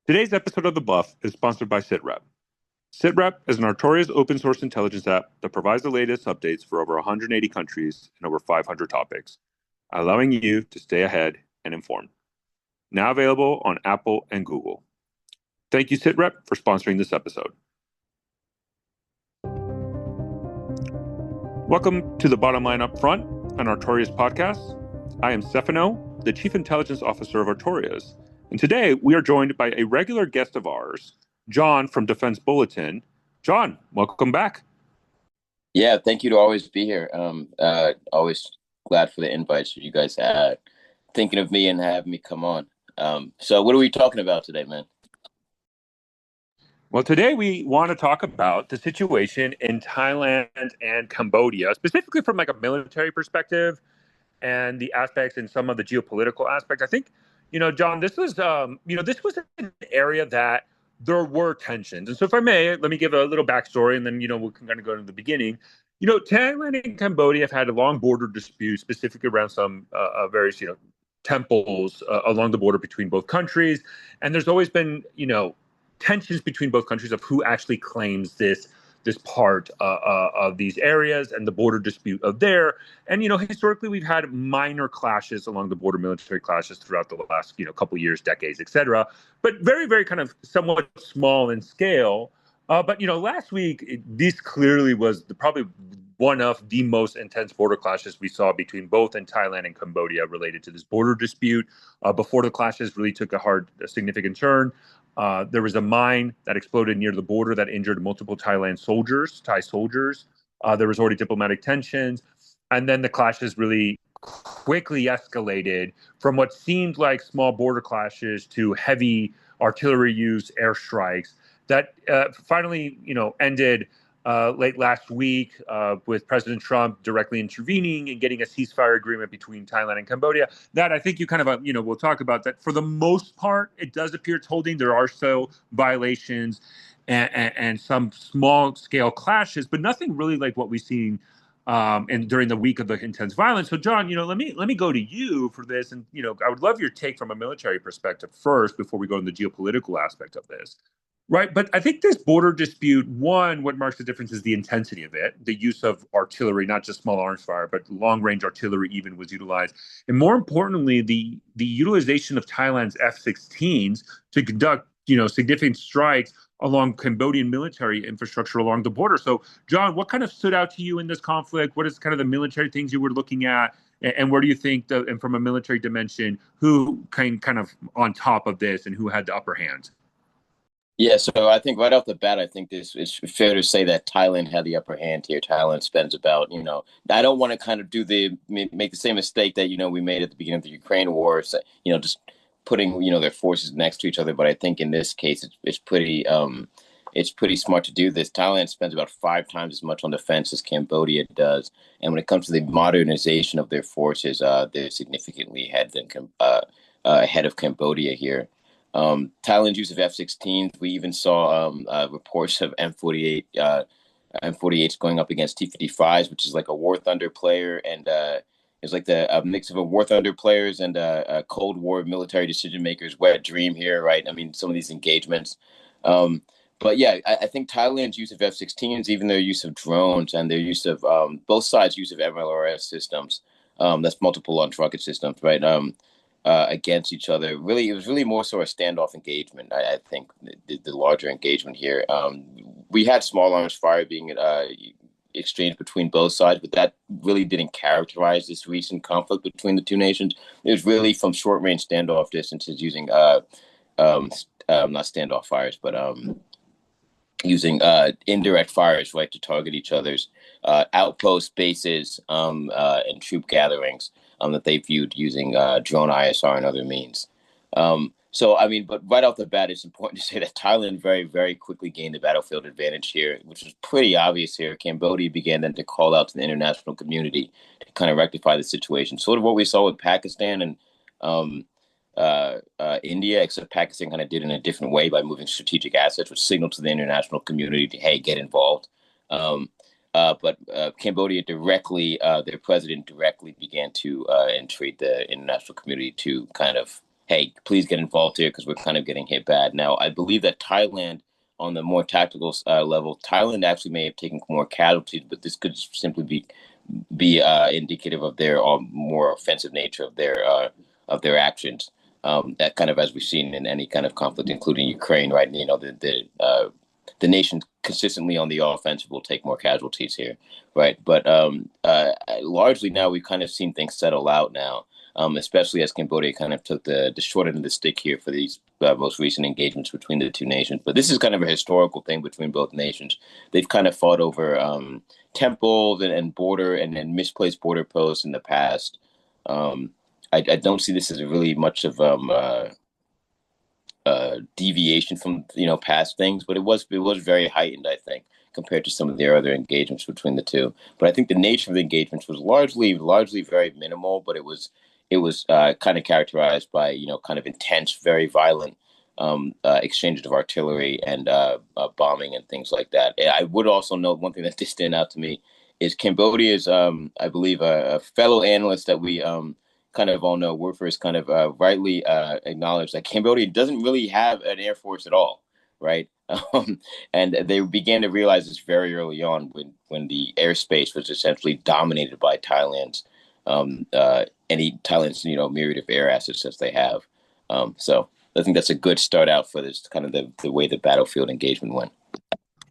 Today's episode of The Buff is sponsored by SitRep. SitRep is an notorious open source intelligence app that provides the latest updates for over 180 countries and over 500 topics, allowing you to stay ahead and informed. Now available on Apple and Google. Thank you, SitRep, for sponsoring this episode. Welcome to the Bottom Line Up Front, an Artorias podcast. I am Stefano, the Chief Intelligence Officer of Artorias, and today we are joined by a regular guest of ours, John from Defense Bulletin. John, welcome back. Yeah, thank you to always be here. Always glad for the invites you guys thinking of me and having me come on. So what are we talking about today, man? Well, today we want to talk about the situation in Thailand and Cambodia, specifically from like a military perspective and the aspects and some of the geopolitical aspects. I think, John, this was an area that there were tensions. And so if I may, let me give a little backstory and then, we can kind of go to the beginning. Thailand and Cambodia have had a long border dispute, specifically around some various, temples along the border between both countries. And there's always been, tensions between both countries of who actually claims this part of these areas and the border dispute of there. And, historically, we've had minor clashes along the border, military clashes throughout the last, couple years, decades, et cetera, but very, very kind of somewhat small in scale. But, last week, this clearly was probably one of the most intense border clashes we saw between both in Thailand and Cambodia related to this border dispute. Before the clashes really took a significant turn, there was a mine that exploded near the border that injured multiple Thai soldiers. There was already diplomatic tensions. And then the clashes really quickly escalated from what seemed like small border clashes to heavy artillery use, airstrikes that finally, ended late last week with President Trump directly intervening and getting a ceasefire agreement between Thailand and Cambodia. That I think you kind of, we'll talk about that. For the most part, it does appear it's holding. There are still violations and some small scale clashes, but nothing really like what we've seen and during the week of the intense violence. So, John, let me go to you for this, and I would love your take from a military perspective first before we go into the geopolitical aspect of this. Right. But I think this border dispute, one, what marks the difference is the intensity of it. The use of artillery, not just small arms fire, but long range artillery even was utilized. And more importantly, the utilization of Thailand's F-16s to conduct, significant strikes along Cambodian military infrastructure along the border. So, John, what kind of stood out to you in this conflict? What is kind of the military things you were looking at? And where do you think, and from a military dimension, who came kind of on top of this and who had the upper hand? Yeah, so I think right off the bat, I think this it's fair to say that Thailand had the upper hand here. Thailand spends about, I don't want to kind of make the same mistake that, we made at the beginning of the Ukraine war, so, just putting, their forces next to each other. But I think in this case, it's pretty smart to do this. Thailand spends about 5 times as much on defense as Cambodia does. And when it comes to the modernization of their forces, they're significantly ahead of Cambodia here. Thailand's use of F-16s. We even saw reports of M48s going up against T-55s, which is like a War Thunder player, and it's like a mix of a War Thunder players and a Cold War military decision makers. Wet dream here, right? I mean, some of these engagements. But yeah, I think Thailand's use of F-16s, even their use of drones and their use of both sides' use of MLRS systems, that's multiple launch rocket systems, right? Against each other. Really, it was really more so a standoff engagement. I think the larger engagement here. We had small arms fire being exchanged between both sides, but that really didn't characterize this recent conflict between the two nations. It was really from short range standoff distances using not standoff fires, but using indirect fires, right, to target each other's outpost bases and troop gatherings that they viewed using drone ISR and other means. So, I mean, but right off the bat, it's important to say that Thailand very, very quickly gained the battlefield advantage here, which was pretty obvious here. Cambodia began then to call out to the international community to kind of rectify the situation. Sort of what we saw with Pakistan and India, except Pakistan kind of did it in a different way by moving strategic assets, which signaled to the international community to, hey, get involved. But Cambodia their president directly began to entreat the international community to kind of, hey, please get involved here because we're kind of getting hit bad. Now, I believe that Thailand, on the more tactical level, Thailand actually may have taken more casualties, but this could simply be indicative of their more offensive nature of their actions. That kind of, as we've seen in any kind of conflict, including Ukraine, right? You know, the nation consistently on the offensive will take more casualties here, right? But largely now we've kind of seen things settle out now, especially as Cambodia kind of took the short end of the stick here for these most recent engagements between the two nations. But this is kind of a historical thing between both nations. They've kind of fought over temples and border and misplaced border posts in the past. Um, I don't see this as really much of deviation from past things, but it was very heightened, I think, compared to some of their other engagements between the two. But I think the nature of the engagements was largely very minimal, but it was kind of characterized by kind of intense, very violent exchanges of artillery and bombing and things like that. I would also note one thing that did stand out to me is Cambodia's, I believe, a fellow analyst that we kind of all know, Werfer kind of rightly acknowledged that Cambodia doesn't really have an air force at all, right? And they began to realize this very early on when the airspace was essentially dominated by Thailand's myriad of air assets that they have. So I think that's a good start out for this kind of the way the battlefield engagement went.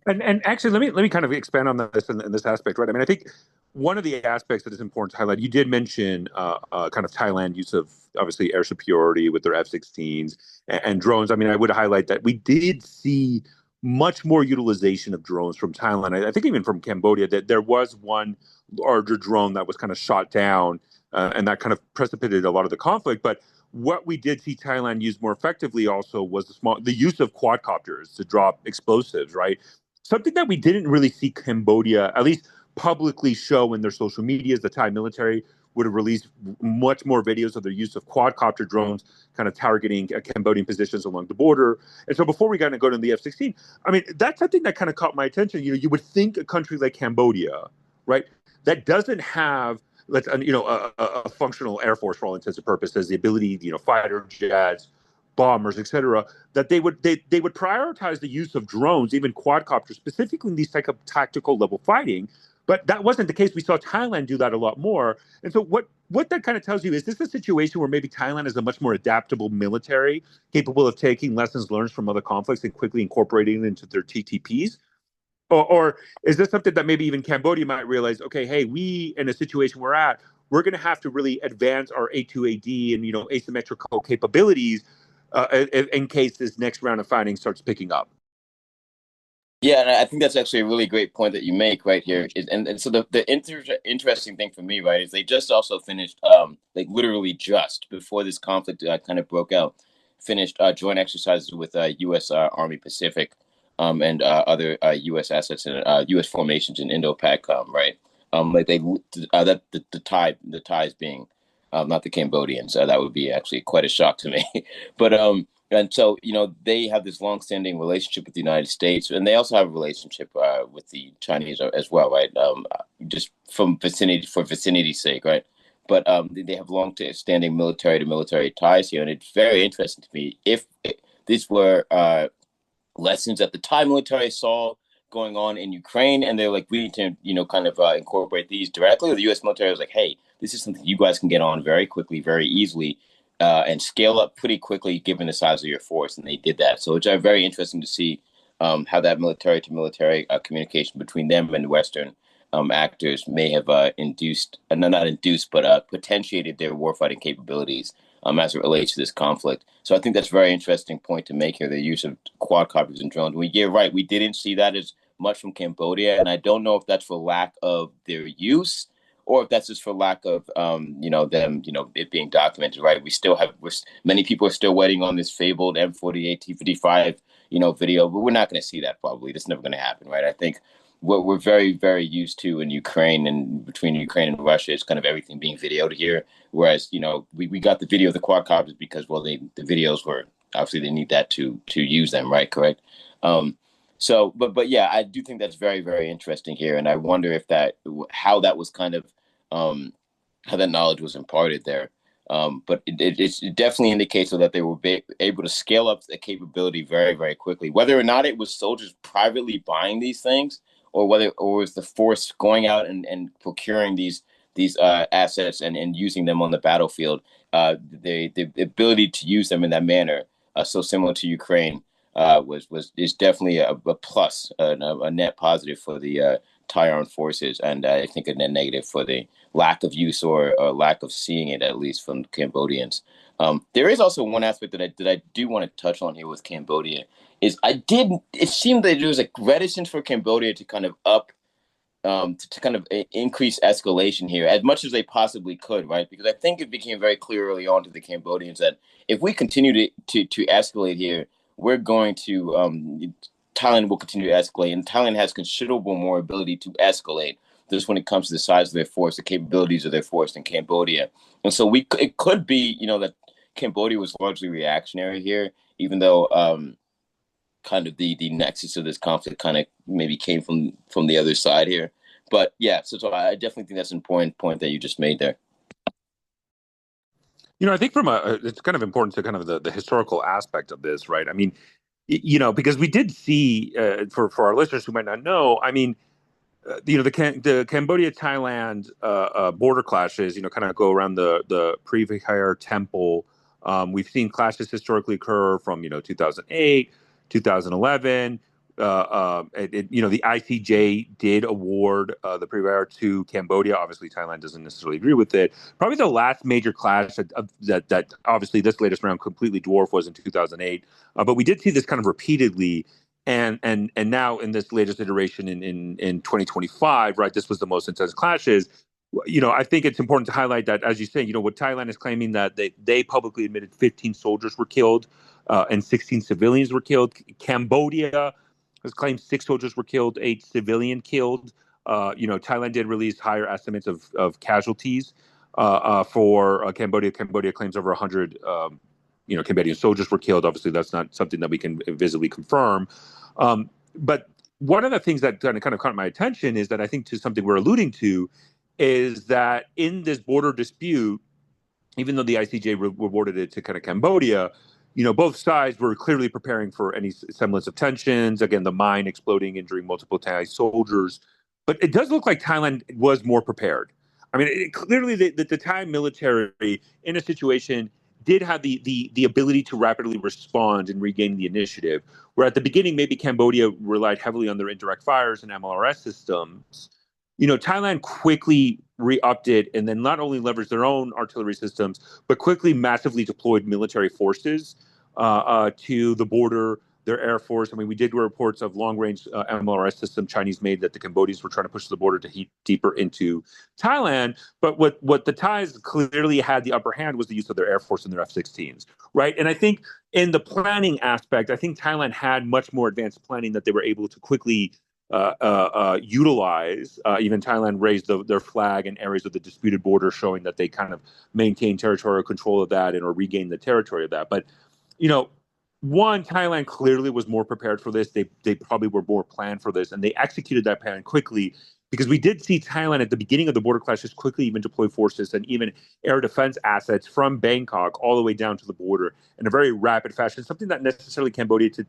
And actually, let me kind of expand on this in this aspect, right? I mean, I think one of the aspects that is important to highlight, you did mention kind of Thailand use of obviously air superiority with their F-16s and drones. I mean, I would highlight that we did see much more utilization of drones from Thailand. I think even from Cambodia, that there was one larger drone that was kind of shot down, and that kind of precipitated a lot of the conflict. But what we did see Thailand use more effectively also was the use of quadcopters to drop explosives, right? Something that we didn't really see Cambodia, at least publicly, show in their social medias. The Thai military would have released much more videos of their use of quadcopter drones, kind of targeting Cambodian positions along the border. And so, before we kind of go to the F-16, I mean, that's something that kind of caught my attention. You would think a country like Cambodia, right, that doesn't have a functional air force for all intents and purposes, the ability, fighter jets, bombers, etc., that they would prioritize the use of drones, even quadcopters, specifically in these type of tactical level fighting. But that wasn't the case. We saw Thailand do that a lot more. And so what that kind of tells you is this a situation where maybe Thailand is a much more adaptable military, capable of taking lessons learned from other conflicts and quickly incorporating it into their TTPs? Or is this something that maybe even Cambodia might realize, okay, hey, we, in a situation we're going to have to really advance our A2AD and, asymmetrical capabilities in case this next round of fighting starts picking up. Yeah, and I think that's actually a really great point that you make right here. And so the interesting thing for me, right, is they just also finished, like literally just before this conflict kind of broke out, finished joint exercises with U.S. Army Pacific, and other U.S. assets and U.S. formations in Indo-PACOM, right? Like they that the Thais being not the Cambodians. That would be actually quite a shock to me. But and so they have this long-standing relationship with the United States, and they also have a relationship with the Chinese as well, right? Just from vicinity's sake, right? But they have long-standing military-to-military ties here, and it's very interesting to me if these were lessons that the Thai military saw going on in Ukraine, and they're like, we need to, kind of incorporate these directly. Or the U.S. military was like, hey, this is something you guys can get on very quickly, very easily, and scale up pretty quickly given the size of your force, and they did that. So it's very interesting to see how that military to military communication between them and Western actors may have induced, not induced, but potentiated their warfighting capabilities as it relates to this conflict. So I think that's a very interesting point to make here, the use of quadcopters and drones. You're right, we didn't see that as much from Cambodia, and I don't know if that's for lack of their use or if that's just for lack of, them, it being documented, right? Many people are still waiting on this fabled M48 T55, video, but we're not going to see that probably. That's never going to happen, right? I think what we're very, very used to in Ukraine and between Ukraine and Russia is kind of everything being videoed here. Whereas, we got the video of the quadcopters because, well, the videos were obviously they need that to use them, right? Correct. But yeah, I do think that's very, very interesting here, and I wonder if how that was kind of how that knowledge was imparted there. But it definitely indicates so that they were able to scale up the capability very, very quickly. Whether or not it was soldiers privately buying these things, or whether or was the force going out and procuring these assets and using them on the battlefield, the ability to use them in that manner, so similar to Ukraine, was is definitely a plus, a net positive for the Thai armed forces, and I think a net negative for the lack of use or lack of seeing it, at least from Cambodians. There is also one aspect that I do want to touch on here with Cambodia is it seemed that there was a reticence for Cambodia to kind of to kind of increase escalation here as much as they possibly could, right? Because I think it became very clear early on to the Cambodians that if we continue to escalate here, we're going to Thailand will continue to escalate, and Thailand has considerable more ability to escalate. Just when it comes to the size of their force, the capabilities of their force in Cambodia, and so it could be that Cambodia was largely reactionary here, even though kind of the nexus of this conflict kind of maybe came from the other side here. But yeah, so I definitely think that's an important point that you just made there. I think it's kind of important to kind of the historical aspect of this, right? I mean, because we did see for our listeners who might not know, I mean, the Cambodia Thailand border clashes, kind of go around the Previhar Temple. We've seen clashes historically occur from 2008, 2011. The ICJ did award the Previhar to Cambodia. Obviously, Thailand doesn't necessarily agree with it. Probably the last major clash that obviously this latest round completely dwarfed was in 2008. But we did see this kind of repeatedly. And now in this latest iteration in 2025, right? This was the most intense clashes. I think it's important to highlight that, as you say, what Thailand is claiming that they publicly admitted 15 soldiers were killed and 16 civilians were killed. Cambodia has claimed 6 soldiers were killed, 8 civilian killed. Thailand did release higher estimates of casualties for Cambodia. Cambodia claims over 100 Cambodian soldiers were killed. Obviously, that's not something that we can visibly confirm. But one of the things that kind of caught my attention is that I think to something we're alluding to is that in this border dispute, even though the ICJ rewarded it to kind of Cambodia, both sides were clearly preparing for any semblance of tensions. Again, the mine exploding, injuring multiple Thai soldiers. But it does look like Thailand was more prepared. I mean, clearly the Thai military in a situation did have the ability to rapidly respond and regain the initiative. Where at the beginning, maybe Cambodia relied heavily on their indirect fires and MLRS systems. Thailand quickly re-upped it and then not only leveraged their own artillery systems, but quickly massively deployed military forces to the border, their air force. I mean, we did reports of long-range MLRS system Chinese made that the Cambodians were trying to push the border to heat deeper into Thailand. But what the Thais clearly had the upper hand was the use of their air force and their F-16s, right? And I think in the planning aspect, I think Thailand had much more advanced planning that they were able to quickly utilize. Even Thailand raised their flag in areas of the disputed border, showing that they kind of maintained territorial control of that or regained the territory of that. But, one, Thailand clearly was more prepared for this. They probably were more planned for this, and they executed that plan quickly because we did see Thailand at the beginning of the border clashes quickly even deploy forces and even air defense assets from Bangkok all the way down to the border in a very rapid fashion, something that necessarily Cambodia did.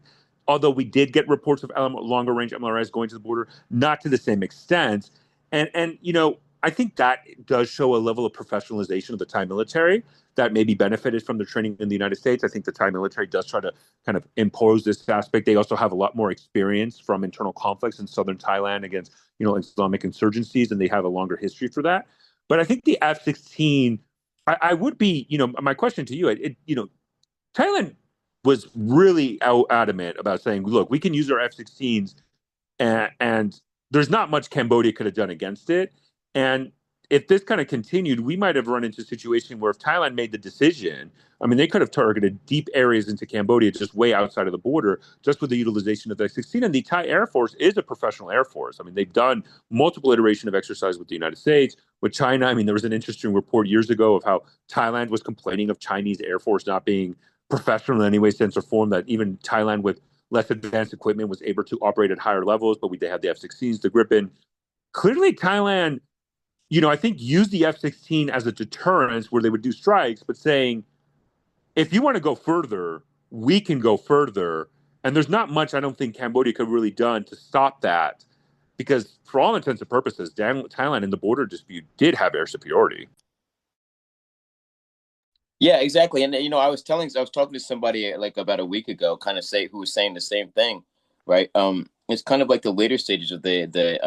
Although we did get reports of longer range MLRS going to the border, not to the same extent. And I think that does show a level of professionalization of the Thai military that maybe benefited from the training in the United States. I think the Thai military does try to kind of impose this aspect. They also have a lot more experience from internal conflicts in southern Thailand against, Islamic insurgencies, and they have a longer history for that. But I think the F-16, I would be, my question to you, Thailand was really adamant about saying, look, we can use our F-16s and there's not much Cambodia could have done against it. And if this kind of continued, we might have run into a situation where if Thailand made the decision, I mean, they could have targeted deep areas into Cambodia just way outside of the border, just with the utilization of the F-16. And the Thai Air Force is a professional air force. I mean, they've done multiple iterations of exercise with the United States, with China. I mean, there was an interesting report years ago of how Thailand was complaining of Chinese Air Force not being professional in any way, sense, or form, that even Thailand with less advanced equipment was able to operate at higher levels, but they had the F-16s, the Gripen. Clearly, Thailand I think use the F-16 as a deterrence where they would do strikes, but saying, if you want to go further, we can go further. And there's not much I don't think Cambodia could have really done to stop that because, for all intents and purposes, Thailand in the border dispute did have air superiority. Yeah, exactly. And I was talking to somebody like about a week ago, kind of who was saying the same thing, right? It's kind of like the later stages of the the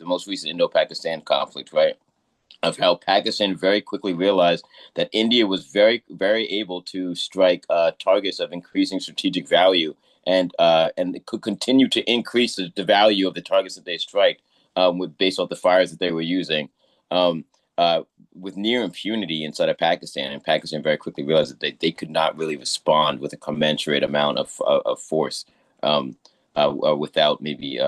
most recent Indo-Pakistan conflict, right? Of how Pakistan very quickly realized that India was very, very able to strike targets of increasing strategic value, and it could continue to increase the value of the targets that they strike with based off the fires that they were using. Um, with near impunity inside of Pakistan, and Pakistan very quickly realized that they could not really respond with a commensurate amount of force without maybe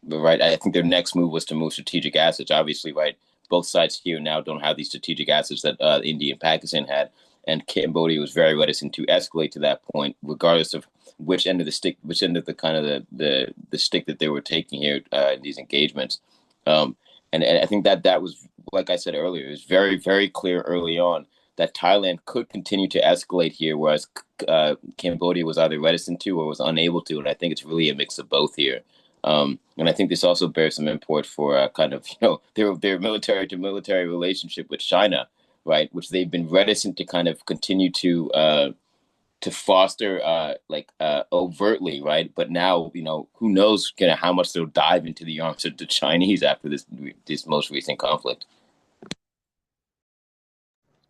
right. I think their next move was to move strategic assets. Obviously, right, both sides here now don't have these strategic assets that India and Pakistan had, and Cambodia was very reticent to escalate to that point, regardless of which end of the stick, which end of the kind of the stick that they were taking here in these engagements. Um, and I think that was, like I said earlier, it was very, very clear early on that Thailand could continue to escalate here, whereas Cambodia was either reticent to or was unable to. And I think it's really a mix of both here. And I think this also bears some import for kind of their military to military relationship with China, right? Which they've been reticent to kind of continue to foster overtly, right? But now who knows kind of how much they'll dive into the arms of the Chinese after this most recent conflict.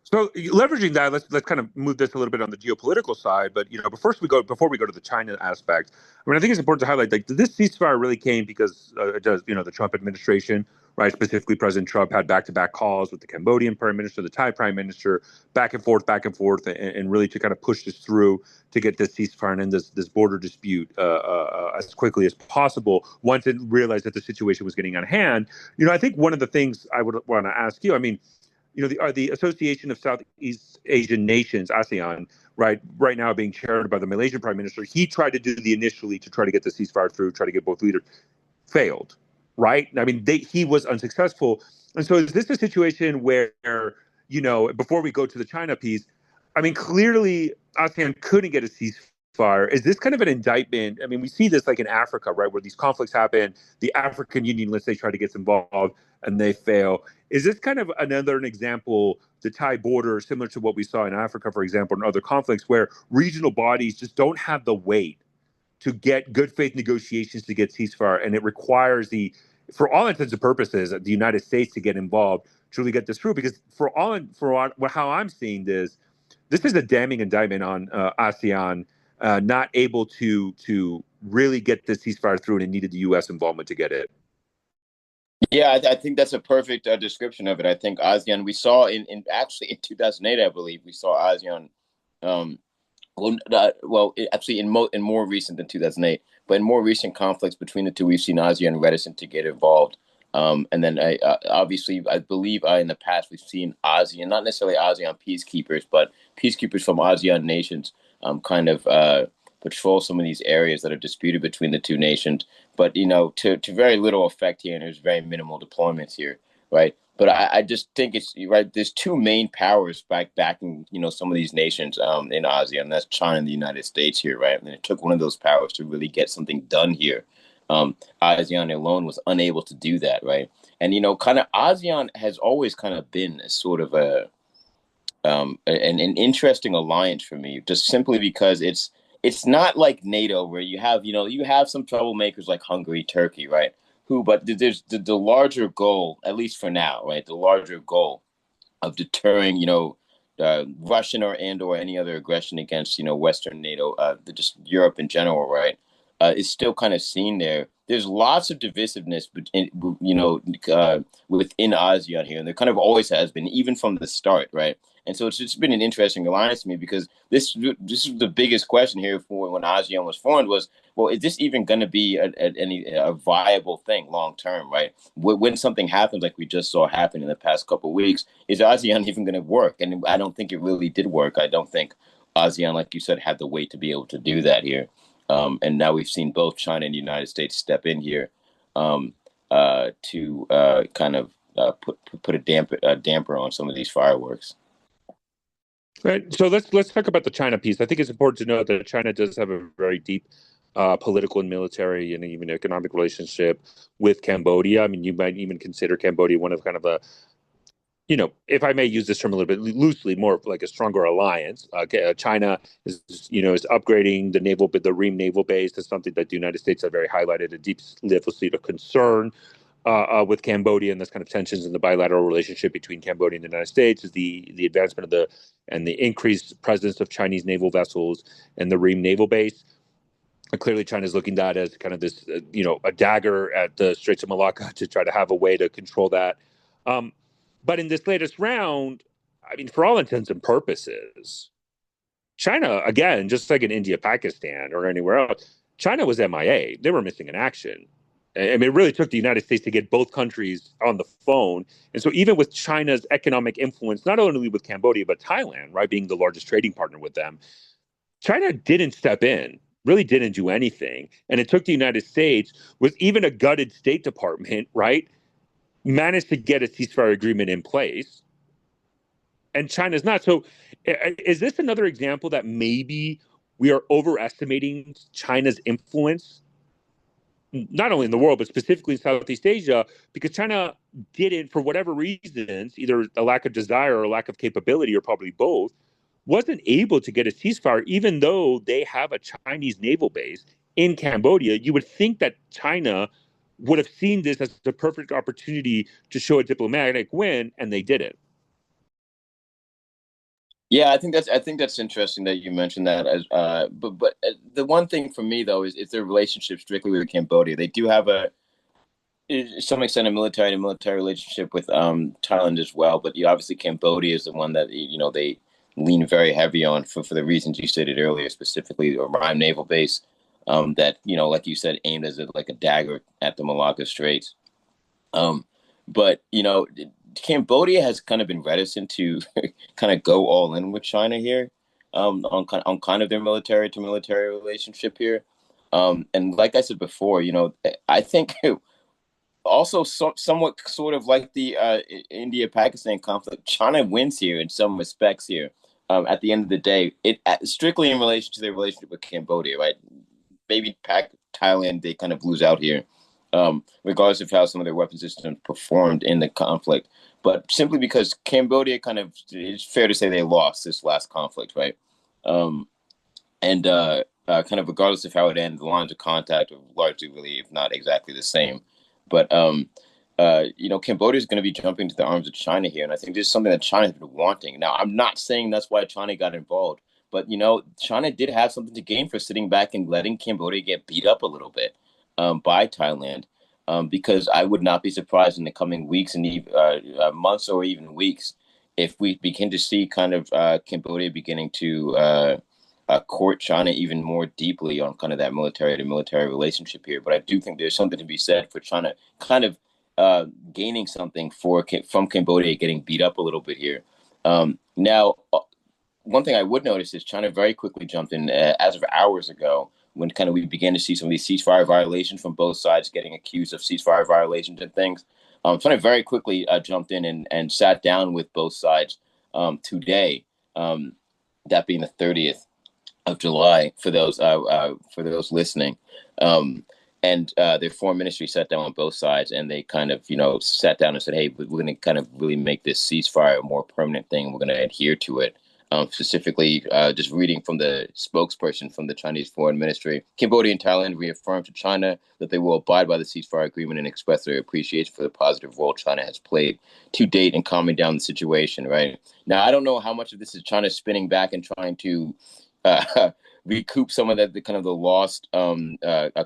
So leveraging that, let's kind of move this a little bit on the geopolitical side. But but before we go to the China aspect, I mean, I think it's important to highlight like this ceasefire really came because it does the Trump administration, right? Specifically, President Trump had back-to-back calls with the Cambodian prime minister, the Thai prime minister, back and forth, and really to kind of push this through to get this ceasefire and end this border dispute as quickly as possible. Once it realized that the situation was getting out of hand, I think one of the things I would want to ask you, I mean the Association of Southeast Asian Nations, ASEAN, right now being chaired by the Malaysian Prime Minister. He tried to do the initially to try to get the ceasefire through, try to get both leaders, failed, right? I mean, he was unsuccessful. And so is this a situation where, before we go to the China piece, I mean, clearly ASEAN couldn't get a ceasefire. Is this kind of an indictment? I mean, we see this like in Africa, right, where these conflicts happen. The African Union, let's say, try to get involved and they fail. Is this kind of another example, the Thai border, similar to what we saw in Africa, for example, and other conflicts where regional bodies just don't have the weight to get good faith negotiations to get ceasefire, and it requires for all intents and purposes, the United States to get involved to really get this through? Because how I'm seeing this is a damning indictment on ASEAN not able to really get this ceasefire through, and it needed the U.S. involvement to get it. Yeah, I think that's a perfect description of it. I think ASEAN, we saw actually in 2008, I believe, we saw ASEAN, um, actually in more recent than 2008, but in more recent conflicts between the two, we've seen ASEAN reticent to get involved. And then obviously, I believe in the past we've seen ASEAN, not necessarily ASEAN peacekeepers, but peacekeepers from ASEAN nations, kind of patrol some of these areas that are disputed between the two nations. But to very little effect here, and there's very minimal deployments here, right? But I just think it's right. There's two main powers backing some of these nations in ASEAN, and that's China and the United States here, right? And it took one of those powers to really get something done here. ASEAN alone was unable to do that, right? And kind of ASEAN has always kind of been a sort of an interesting alliance for me, just simply because it's not like NATO where you have some troublemakers like Hungary, Turkey, right? But there's the larger goal, at least for now, right? The larger goal of deterring, Russian or any other aggression against, Western NATO, just Europe in general, right? Is still kind of seen there. There's lots of divisiveness, within ASEAN here, and there kind of always has been, even from the start, right? And so it's just been an interesting alliance to me because this is the biggest question here for when ASEAN was formed was, well, is this even going to be a viable thing long term, right? When something happens like we just saw happen in the past couple of weeks, is ASEAN even going to work? And I don't think it really did work. I don't think ASEAN, like you said, had the weight to be able to do that here. And now we've seen both China and the United States step in here. Um, to kind of put a damper on some of these fireworks. Right. So let's talk about the China piece. I think it's important to note that China does have a very deep political and military and even economic relationship with Cambodia. I mean, you might even consider Cambodia one of kind of a, if I may use this term a little bit loosely, more of like a stronger alliance. China is upgrading the Ream naval base. That's something that the United States have very highlighted a deep level seat of concern with Cambodia, and this kind of tensions in the bilateral relationship between Cambodia and the United States is the advancement of the increased presence of Chinese naval vessels and the Ream naval base. And clearly, China is looking at that as kind of this, a dagger at the Straits of Malacca to try to have a way to control that. But in this latest round, I mean, for all intents and purposes, China, again, just like in India, Pakistan, or anywhere else, China was MIA. They were missing in action. I mean, it really took the United States to get both countries on the phone. And so even with China's economic influence, not only with Cambodia, but Thailand, right, being the largest trading partner with them, China didn't step in, really didn't do anything. And it took the United States, with even a gutted State Department, right, managed to get a ceasefire agreement in place. And China's not. So is this another example that maybe we are overestimating China's influence, not only in the world, but specifically in Southeast Asia, because China didn't, for whatever reasons, either a lack of desire or a lack of capability, or probably both, wasn't able to get a ceasefire, even though they have a Chinese naval base in Cambodia. You would think that China would have seen this as the perfect opportunity to show a diplomatic win, and they didn't. Yeah, I think that's interesting that you mentioned that. As but the one thing for me though is their relationship strictly with Cambodia. They do have to some extent a military relationship with Thailand as well. But obviously Cambodia is the one that they lean very heavy on for the reasons you stated earlier, specifically the Orion Naval Base, that like you said, aimed as like a dagger at the Malacca Straits. But Cambodia has kind of been reticent to kind of go all in with China here, on kind of their military to military relationship here. And like I said before, I think also somewhat sort of like the India-Pakistan conflict, China wins here in some respects here. At the end of the day, it strictly in relation to their relationship with Cambodia, right? Maybe Thailand, they kind of lose out here, regardless of how some of their weapon systems performed in the conflict. But simply because Cambodia it's fair to say they lost this last conflict, right? And kind of regardless of how it ended, the lines of contact are largely really, if not exactly the same. But Cambodia is going to be jumping to the arms of China here, and I think this is something that China has been wanting. Now, I'm not saying that's why China got involved, but China did have something to gain for sitting back and letting Cambodia get beat up a little bit by Thailand, because I would not be surprised in the coming weeks and months or even weeks if we begin to see kind of Cambodia beginning to court China even more deeply on kind of that military to military relationship here. But I do think there's something to be said for China kind of gaining something from Cambodia getting beat up a little bit here. Now, one thing I would notice is China very quickly jumped in as of hours ago when kind of we began to see some of these ceasefire violations from both sides getting accused of ceasefire violations and things. China very quickly jumped in and sat down with both sides today, that being the 30th of July for those listening. And their foreign ministry sat down on both sides, and they kind of sat down and said, "Hey, we're going to kind of really make this ceasefire a more permanent thing. We're going to adhere to it." Specifically, just reading from the spokesperson from the Chinese Foreign Ministry, Cambodia and Thailand reaffirmed to China that they will abide by the ceasefire agreement and express their appreciation for the positive role China has played to date in calming down the situation. Right now, I don't know how much of this is China spinning back and trying to recoup some of the kind of the lost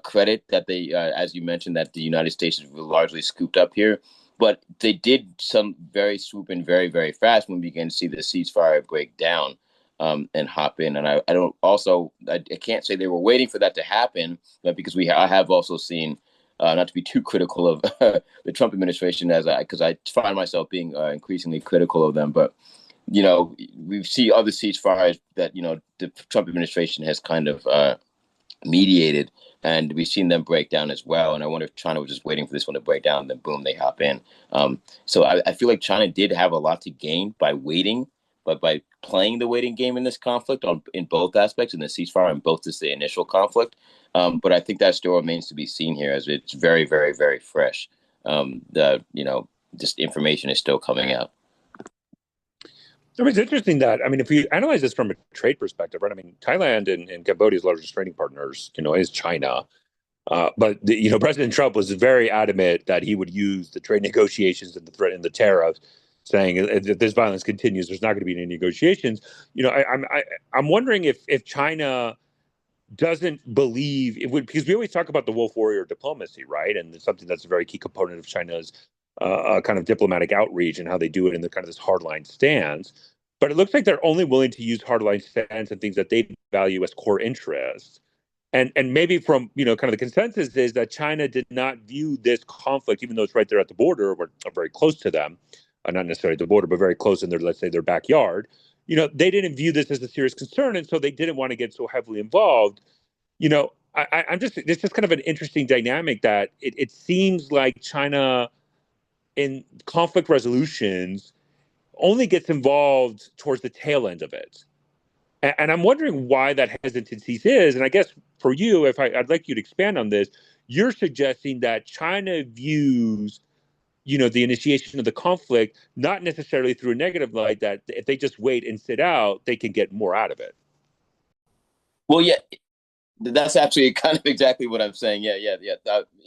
credit that they, as you mentioned, that the United States has largely scooped up here. But they did some very swoop in very, very fast when we began to see the ceasefire break down and hop in. And I can't say they were waiting for that to happen, but because I have also seen, not to be too critical of the Trump administration, because I find myself being increasingly critical of them, but we see other ceasefires that the Trump administration has kind of mediated, and we've seen them break down as well. And I wonder if China was just waiting for this one to break down, and then boom, they hop in. So I feel like China did have a lot to gain by waiting, but by playing the waiting game in this conflict on in both aspects, in the ceasefire and both just the initial conflict. But I think that still remains to be seen here, as it's very, very, very fresh. The just information is still coming out. I mean, it's interesting that, I mean, if we analyze this from a trade perspective, right? I mean, Thailand and Cambodia's largest trading partners, is China. But President Trump was very adamant that he would use the trade negotiations and the threat and the tariffs, saying if this violence continues, there's not going to be any negotiations. I'm wondering if China doesn't believe it would, because we always talk about the wolf warrior diplomacy, right? And it's something that's a very key component of China's kind of diplomatic outreach and how they do it in the kind of this hardline stance. But it looks like they're only willing to use hardline stance and things that they value as core interests. And maybe from kind of the consensus is that China did not view this conflict, even though it's right there at the border or very close to them, not necessarily at the border, but very close in their, let's say, their backyard. They didn't view this as a serious concern, and so they didn't want to get so heavily involved. I'm just, it's just kind of an interesting dynamic that it seems like China in conflict resolutions only gets involved towards the tail end of it. And I'm wondering why that hesitancy is. And I guess for you, if I'd like you to expand on this, you're suggesting that China views, the initiation of the conflict, not necessarily through a negative light, that if they just wait and sit out, they can get more out of it. Well, yeah, that's actually kind of exactly what I'm saying. Yeah.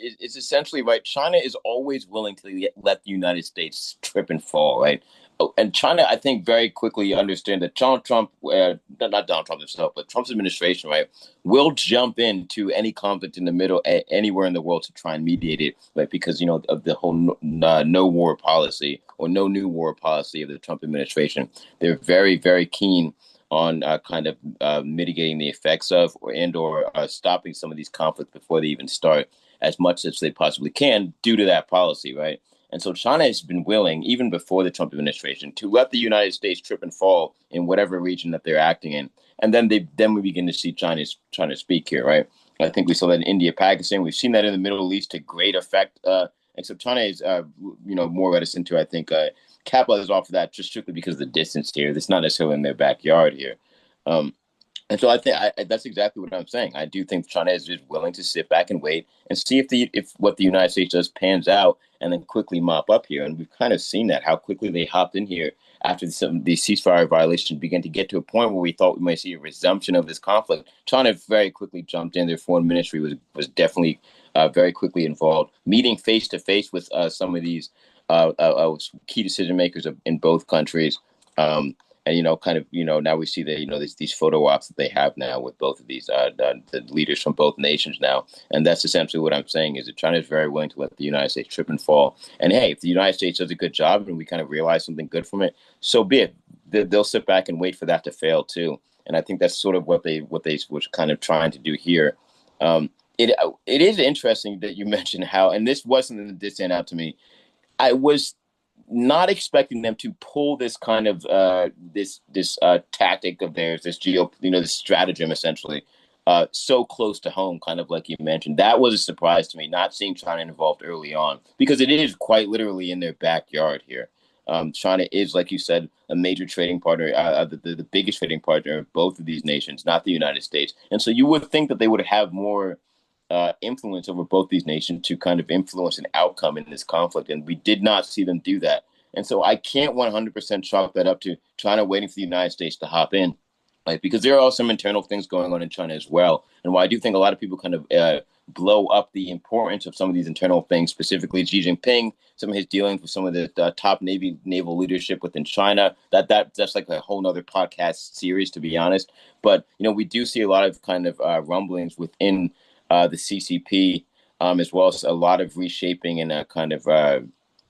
It's essentially right. China is always willing to let the United States trip and fall, right? Oh, and China, I think, very quickly understand that Donald Trump, not Donald Trump himself, but Trump's administration, right, will jump into any conflict in the middle, anywhere in the world to try and mediate it, right? Because, of the whole no war policy or no new war policy of the Trump administration. They're very, very keen on kind of mitigating the effects of or stopping some of these conflicts before they even start, as much as they possibly can due to that policy, right? And so China has been willing, even before the Trump administration, to let the United States trip and fall in whatever region that they're acting in. And then we begin to see China speak here, right? I think we saw that in India, Pakistan. We've seen that in the Middle East to great effect. And so China is, more reticent to, I think, capitalize off of that just strictly because of the distance here. It's not necessarily in their backyard here. And so I think that's exactly what I'm saying. I do think China is just willing to sit back and wait and see if what the United States does pans out, and then quickly mop up here. And we've kind of seen that, how quickly they hopped in here after some of these ceasefire violations began to get to a point where we thought we might see a resumption of this conflict. China very quickly jumped in. Their foreign ministry was definitely very quickly involved, meeting face to face with some of these key decision makers in both countries. And now we see that these photo ops that they have now with both of these the leaders from both nations now, and that's essentially what I'm saying is that China is very willing to let the United States trip and fall. And hey, if the United States does a good job and we kind of realize something good from it, so be it. They'll sit back and wait for that to fail too. And I think that's sort of what they were kind of trying to do here. It is interesting that you mentioned how, and this wasn't in the stand out to me. I was not expecting them to pull this kind of this tactic of theirs, this stratagem essentially, so close to home, kind of like you mentioned. That was a surprise to me, not seeing China involved early on, because it is quite literally in their backyard here. China is, like you said, a major trading partner, the biggest trading partner of both of these nations, not the United States. And so you would think that they would have more influence over both these nations to kind of influence an outcome in this conflict. And we did not see them do that. And so I can't 100% chalk that up to China waiting for the United States to hop in, like, because there are some internal things going on in China as well. And while I do think a lot of people kind of blow up the importance of some of these internal things, specifically Xi Jinping, some of his dealings with some of the top naval leadership within China, that's like a whole nother podcast series, to be honest. But, we do see a lot of kind of rumblings within the CCP, as well as a lot of reshaping and kind of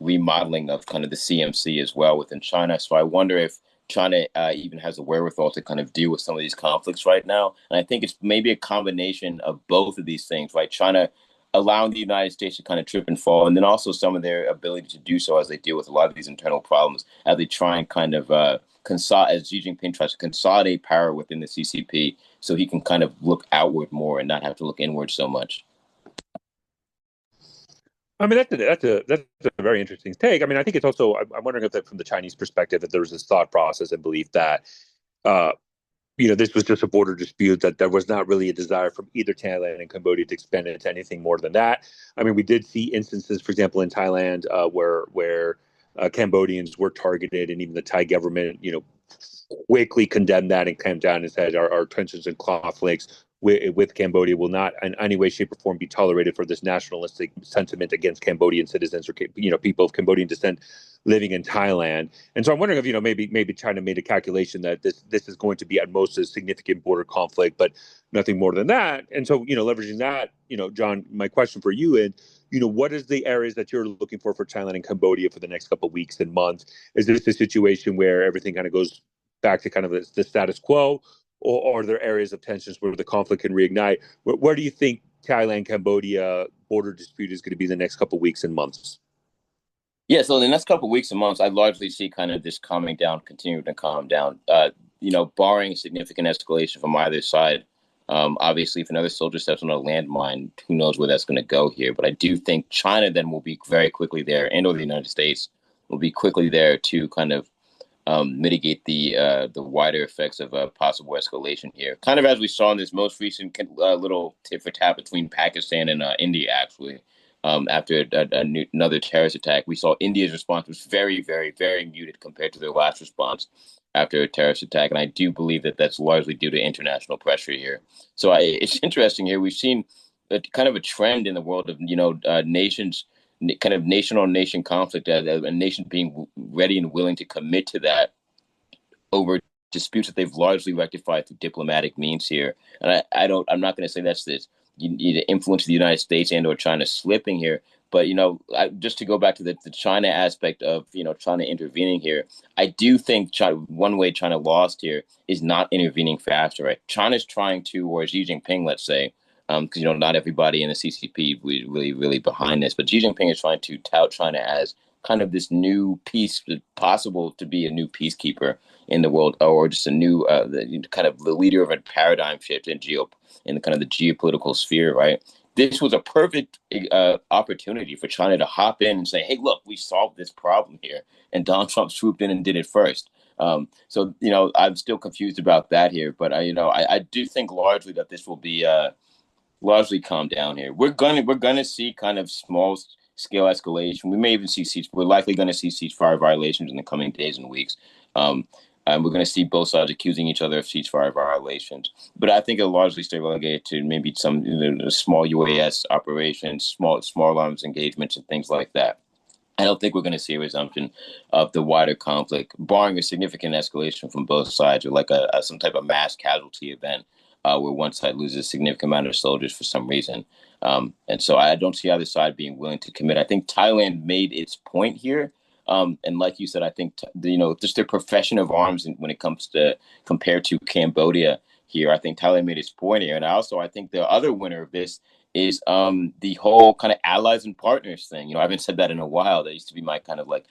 remodeling of kind of the CMC as well within China. So I wonder if China even has the wherewithal to kind of deal with some of these conflicts right now. And I think it's maybe a combination of both of these things, right? China allowing the United States to kind of trip and fall, and then also some of their ability to do so as they deal with a lot of these internal problems, as they try and kind of as Xi Jinping tries to consolidate power within the CCP so he can kind of look outward more and not have to look inward so much. I mean, that's a very interesting take. I mean, I think it's also I'm wondering if that from the Chinese perspective that there was this thought process and belief that uh, this was just a border dispute, that there was not really a desire from either Thailand and Cambodia to expand it to anything more than that. I mean, we did see instances, for example, in Thailand, where Cambodians were targeted, and even the Thai government, quickly condemned that and came down and said our tensions and conflicts with Cambodia will not in any way, shape, or form be tolerated for this nationalistic sentiment against Cambodian citizens or people of Cambodian descent living in Thailand. And so I'm wondering if maybe China made a calculation that this is going to be at most a significant border conflict, but nothing more than that. And so leveraging that, John, my question for you is, what is the areas that you're looking for Thailand and Cambodia for the next couple of weeks and months? Is this a situation where everything kind of goes back to kind of the status quo, or are there areas of tensions where the conflict can reignite? Where do you think Thailand Cambodia border dispute is going to be the next couple of weeks and months? Yeah, so in the next couple of weeks and months, I largely see kind of this calming down, continuing to calm down. Barring significant escalation from either side. Obviously, if another soldier steps on a landmine, who knows where that's going to go here? But I do think China then will be very quickly there, and or the United States will be quickly there to kind of mitigate the wider effects of possible escalation here. Kind of as we saw in this most recent little tit for tat between Pakistan and India, actually. After another terrorist attack, we saw India's response was very, very, very muted compared to their last response after a terrorist attack. And I do believe that that's largely due to international pressure here. So it's interesting here. We've seen kind of a trend in the world of, nations kind of nation on nation conflict, a nation being ready and willing to commit to that over disputes that they've largely rectified through diplomatic means here. And I'm not going to say that's this the influence of the United States and or China slipping here. But, just to go back to the China aspect of, China intervening here, I do think one way China lost here is not intervening faster, right? China's trying to, or Xi Jinping, let's say, because, not everybody in the CCP was really, really behind this, but Xi Jinping is trying to tout China as kind of this new peace, possible to be a new peacekeeper in the world, or just a new, kind of the leader of a paradigm shift in kind of the geopolitical sphere, right? This was a perfect opportunity for China to hop in and say, hey, look, we solved this problem here. And Donald Trump swooped in and did it first. So, I'm still confused about that here. But, I do think largely that this will be largely calmed down here. We're gonna see kind of small scale escalation. We may even see we're likely going to see ceasefire violations in the coming days and weeks. And we're going to see both sides accusing each other of ceasefire violations. But I think it'll largely stay relegated to maybe some small UAS operations, small arms engagements, and things like that. I don't think we're going to see a resumption of the wider conflict, barring a significant escalation from both sides, or like some type of mass casualty event where one side loses a significant amount of soldiers for some reason. And so I don't see either side being willing to commit. I think Thailand made its point here. And like you said, I think, just their profession of arms when it comes to compared to Cambodia here, I think Thailand made its point here. And I think the other winner of this is the whole kind of allies and partners thing. I haven't said that in a while. That used to be my kind of like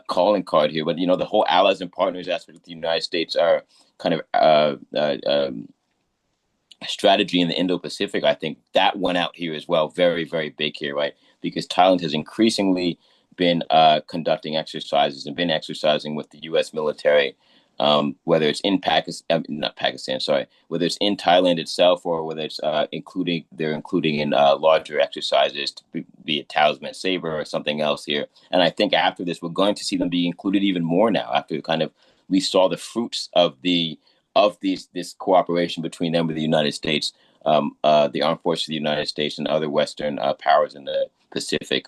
calling card here. But, the whole allies and partners aspect of the United States are kind of strategy in the Indo-Pacific. I think that went out here as well. Very, very big here, right? Because Thailand has increasingly been conducting exercises and been exercising with the U.S. military, whether it's in Pakistan, not Pakistan, sorry, whether it's in Thailand itself or whether it's including in larger exercises, to be a Talisman Sabre or something else here. And I think after this, we're going to see them be included even more now. After kind of we saw the fruits of this cooperation between them with the United States, the armed forces of the United States and other Western powers in the Pacific.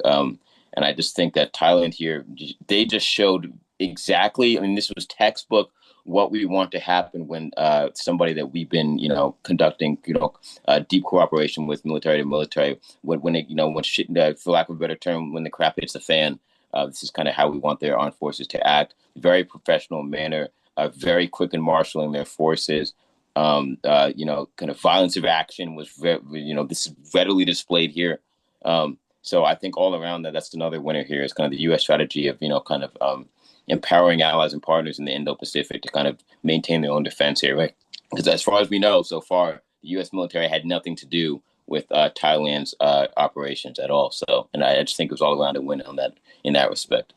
And I just think that Thailand here, they just showed exactly, I mean, this was textbook what we want to happen when somebody that we've been, conducting, deep cooperation with military to military, when shit, for lack of a better term, when the crap hits the fan, this is kind of how we want their armed forces to act. Very professional manner, very quick in marshaling their forces. Kind of violence of action was this is readily displayed here. So I think all around that's another winner here is kind of the U.S. strategy of, kind of empowering allies and partners in the Indo-Pacific to kind of maintain their own defense here, right? Because as far as we know, so far, the U.S. military had nothing to do with Thailand's operations at all. So, and I just think it was all around a win on that in that respect.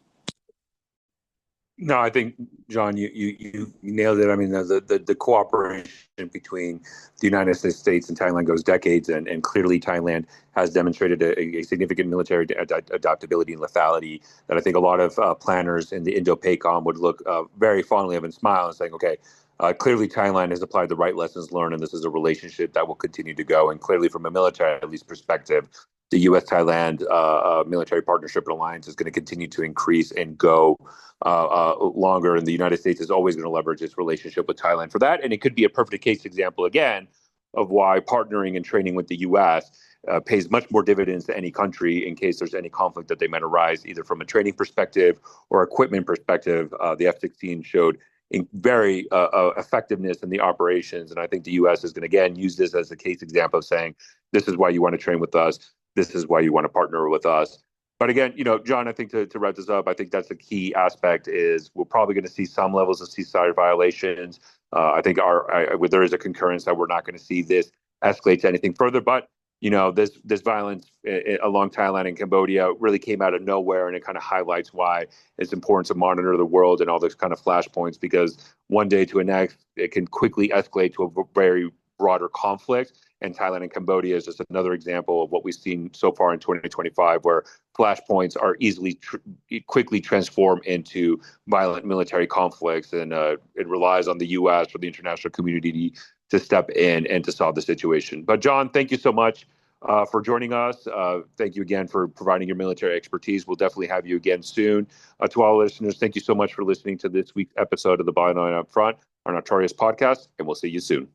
No, I think John, you nailed it. I mean, the cooperation between the United States and Thailand goes decades, and clearly Thailand has demonstrated a significant military adaptability and lethality that I think a lot of planners in the Indo-PACOM would look very fondly of and smile and saying, okay, clearly Thailand has applied the right lessons learned, and this is a relationship that will continue to go. And clearly, from a military at least perspective, the U.S.-Thailand military partnership and alliance is going to continue to increase and go longer. And the United States is always going to leverage its relationship with Thailand for that. And it could be a perfect case example again of why partnering and training with the U.S. Pays much more dividends to any country in case there's any conflict that they might arise, either from a training perspective or equipment perspective. The F-16 showed very effectiveness in the operations. And I think the U.S. is going to, again, use this as a case example of saying, this is why you want to train with us. This is why you want to partner with us. But again, John, I think to wrap this up, I think that's the key aspect is we're probably going to see some levels of ceasefire violations. I think there is a concurrence that we're not going to see this escalate to anything further. But, this violence along Thailand and Cambodia really came out of nowhere. And it kind of highlights why it's important to monitor the world and all those kind of flashpoints, because one day to the next, it can quickly escalate to a very broader conflict. And Thailand and Cambodia is just another example of what we've seen so far in 2025, where flashpoints are quickly transformed into violent military conflicts. And it relies on the U.S. or the international community to step in and to solve the situation. But John, thank you so much for joining us. Thank you again for providing your military expertise. We'll definitely have you again soon. To all listeners, thank you so much for listening to this week's episode of the Byline Up Front, our Notorious podcast, and we'll see you soon.